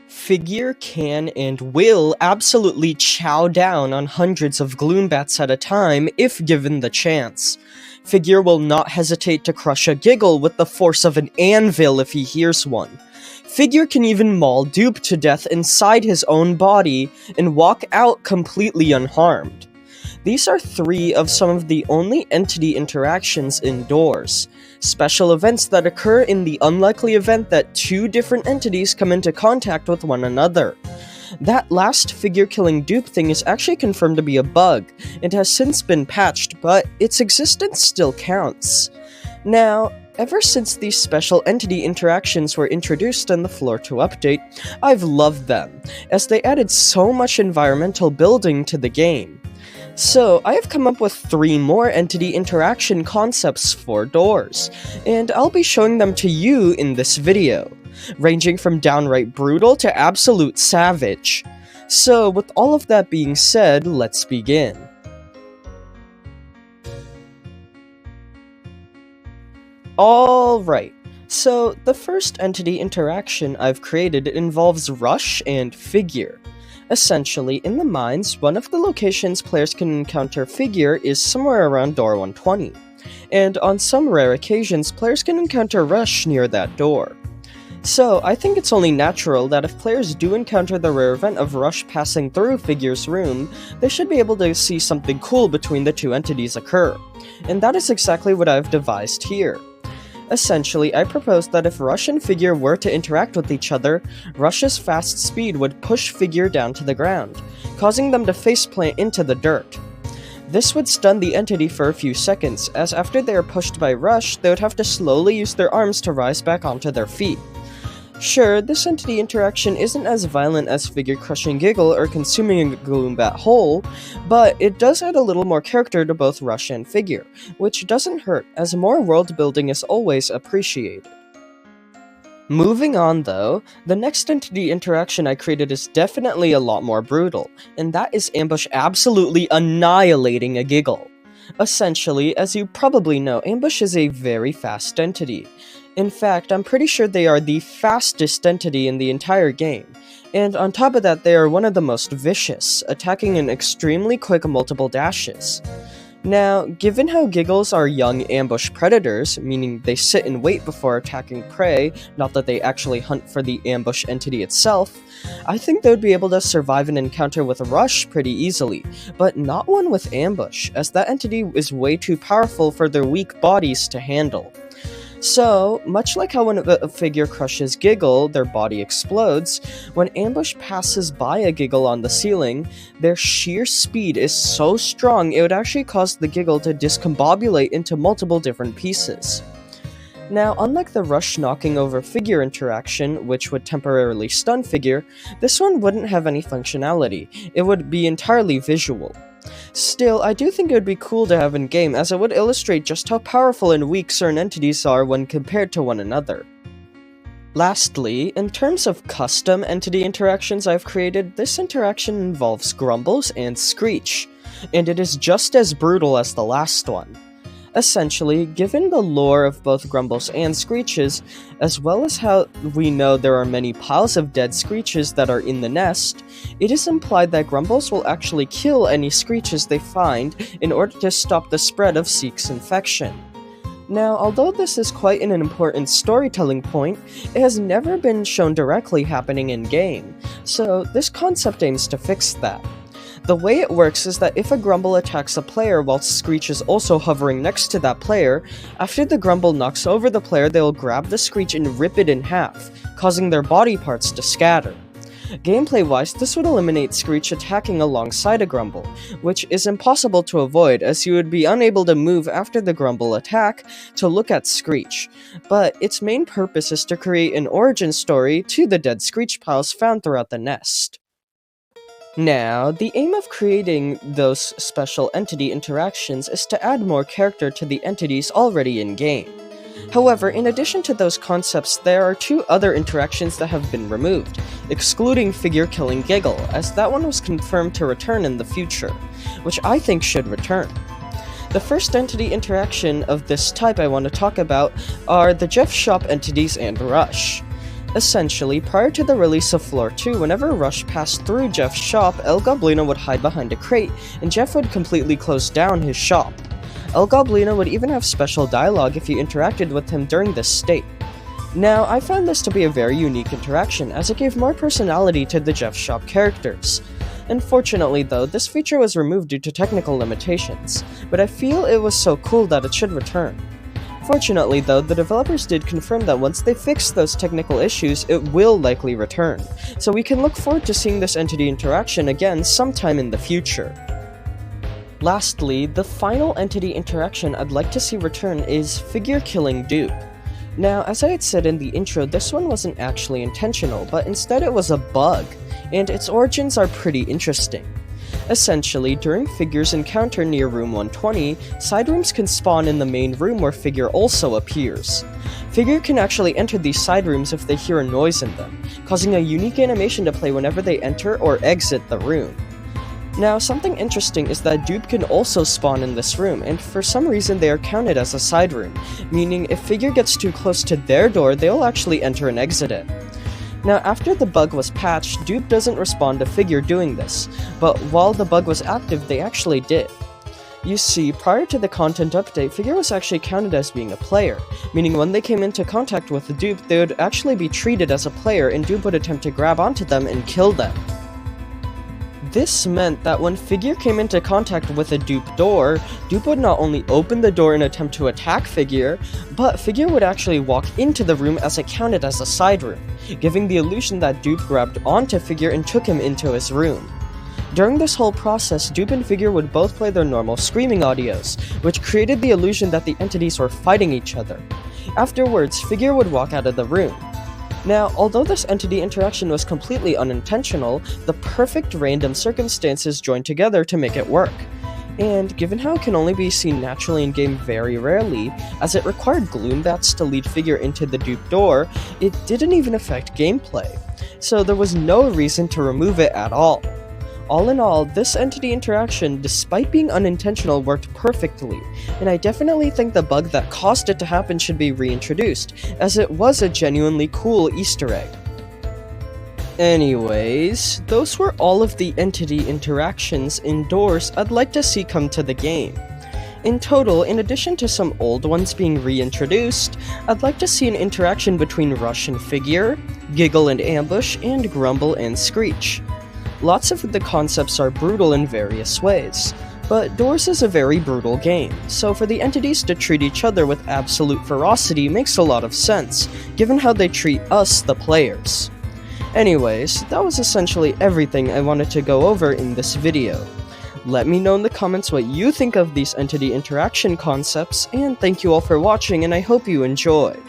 Figure can and will absolutely chow down on hundreds of Gloombats at a time if given the chance. Figure will not hesitate to crush a Giggle with the force of an anvil if he hears one. Figure can even maul Dupe to death inside his own body and walk out completely unharmed. These are three of some of the only entity interactions indoors. Special events that occur in the unlikely event that two different entities come into contact with one another. That last figure-killing dupe thing is actually confirmed to be a bug, and has since been patched, but its existence still counts. Now, ever since these special entity interactions were introduced in the Floor 2 update, I've loved them, as they added so much environmental building to the game. So, I have come up with 3 more entity interaction concepts for doors, and I'll be showing them to you in this video, ranging from downright brutal to absolute savage. So, with all of that being said, let's begin. Alright, so the first entity interaction I've created involves Rush and Figure. Essentially, in the mines, one of the locations players can encounter Figure is somewhere around door 120, and on some rare occasions, players can encounter Rush near that door. So, I think it's only natural that if players do encounter the rare event of Rush passing through Figure's room, they should be able to see something cool between the two entities occur, and that is exactly what I've devised here. Essentially, I proposed that if Rush and Figure were to interact with each other, Rush's fast speed would push Figure down to the ground, causing them to faceplant into the dirt. This would stun the entity for a few seconds, as after they are pushed by Rush, they would have to slowly use their arms to rise back onto their feet. Sure, this entity interaction isn't as violent as Figure crushing Giggle or consuming a Gloombat whole, but it does add a little more character to both Rush and Figure, which doesn't hurt, as more world building is always appreciated. Moving on though, the next entity interaction I created is definitely a lot more brutal, and that is Ambush absolutely annihilating a Giggle. Essentially, as you probably know, Ambush is a very fast entity. In fact, I'm pretty sure they are the fastest entity in the entire game, and on top of that they are one of the most vicious, attacking in extremely quick multiple dashes. Now, given how Giggles are young ambush predators, meaning they sit and wait before attacking prey, not that they actually hunt for the ambush entity itself, I think they would be able to survive an encounter with Rush pretty easily, but not one with Ambush, as that entity is way too powerful for their weak bodies to handle. So, much like how when a figure crushes Giggle, their body explodes, when Ambush passes by a Giggle on the ceiling, their sheer speed is so strong it would actually cause the Giggle to discombobulate into multiple different pieces. Now, unlike the Rush knocking over Figure interaction, which would temporarily stun Figure, this one wouldn't have any functionality. It would be entirely visual. Still, I do think it would be cool to have in-game, as it would illustrate just how powerful and weak certain entities are when compared to one another. Lastly, in terms of custom entity interactions I've created, this interaction involves Grumbles and Screech, and it is just as brutal as the last one. Essentially, given the lore of both Grumbles and Screeches, as well as how we know there are many piles of dead Screeches that are in the nest, it is implied that Grumbles will actually kill any Screeches they find in order to stop the spread of Seek's infection. Now, although this is quite an important storytelling point, it has never been shown directly happening in-game, so this concept aims to fix that. The way it works is that if a Grumble attacks a player whilst Screech is also hovering next to that player, after the Grumble knocks over the player, they will grab the Screech and rip it in half, causing their body parts to scatter. Gameplay-wise, this would eliminate Screech attacking alongside a Grumble, which is impossible to avoid as you would be unable to move after the Grumble attack to look at Screech, but its main purpose is to create an origin story to the dead Screech piles found throughout the nest. Now, the aim of creating those special entity interactions is to add more character to the entities already in-game. However, in addition to those concepts, there are 2 other interactions that have been removed, excluding Figure killing Giggle, as that one was confirmed to return in the future, which I think should return. The first entity interaction of this type I want to talk about are the Jeff Shop entities and Rush. Essentially, prior to the release of Floor 2, whenever Rush passed through Jeff's shop, El Goblino would hide behind a crate, and Jeff would completely close down his shop. El Goblino would even have special dialogue if you interacted with him during this state. Now, I found this to be a very unique interaction, as it gave more personality to the Jeff Shop characters. Unfortunately though, this feature was removed due to technical limitations, but I feel it was so cool that it should return. Fortunately though, the developers did confirm that once they fix those technical issues, it will likely return, so we can look forward to seeing this entity interaction again sometime in the future. Lastly, the final entity interaction I'd like to see return is figure killing dupe. Now, as I had said in the intro, this one wasn't actually intentional, but instead it was a bug, and its origins are pretty interesting. Essentially, during Figure's encounter near room 120, side rooms can spawn in the main room where Figure also appears. Figure can actually enter these side rooms if they hear a noise in them, causing a unique animation to play whenever they enter or exit the room. Now, something interesting is that dupe can also spawn in this room, and for some reason they are counted as a side room, meaning if Figure gets too close to their door, they'll actually enter and exit it. Now, after the bug was patched, dupe doesn't respond to Figure doing this, but while the bug was active, they actually did. You see, prior to the content update, Figure was actually counted as being a player, meaning when they came into contact with the dupe, they would actually be treated as a player and dupe would attempt to grab onto them and kill them. This meant that when Figure came into contact with a dupe door, dupe would not only open the door and attempt to attack Figure, but Figure would actually walk into the room as it counted as a side room, giving the illusion that dupe grabbed onto Figure and took him into his room. During this whole process, dupe and Figure would both play their normal screaming audios, which created the illusion that the entities were fighting each other. Afterwards, Figure would walk out of the room. Now, although this entity interaction was completely unintentional, the perfect random circumstances joined together to make it work. And given how it can only be seen naturally in-game very rarely, as it required gloom bats to lead Figure into the dupe door, it didn't even affect gameplay, so there was no reason to remove it at all. All in all, this entity interaction, despite being unintentional, worked perfectly, and I definitely think the bug that caused it to happen should be reintroduced, as it was a genuinely cool Easter egg. Anyways, those were all of the entity interactions indoors I'd like to see come to the game. In total, in addition to some old ones being reintroduced, I'd like to see an interaction between Rush and Figure, Giggle and Ambush, and Grumble and Screech. Lots of the concepts are brutal in various ways, but Doors is a very brutal game, so for the entities to treat each other with absolute ferocity makes a lot of sense, given how they treat us, the players. Anyways, that was essentially everything I wanted to go over in this video. Let me know in the comments what you think of these entity interaction concepts, and thank you all for watching, and I hope you enjoyed.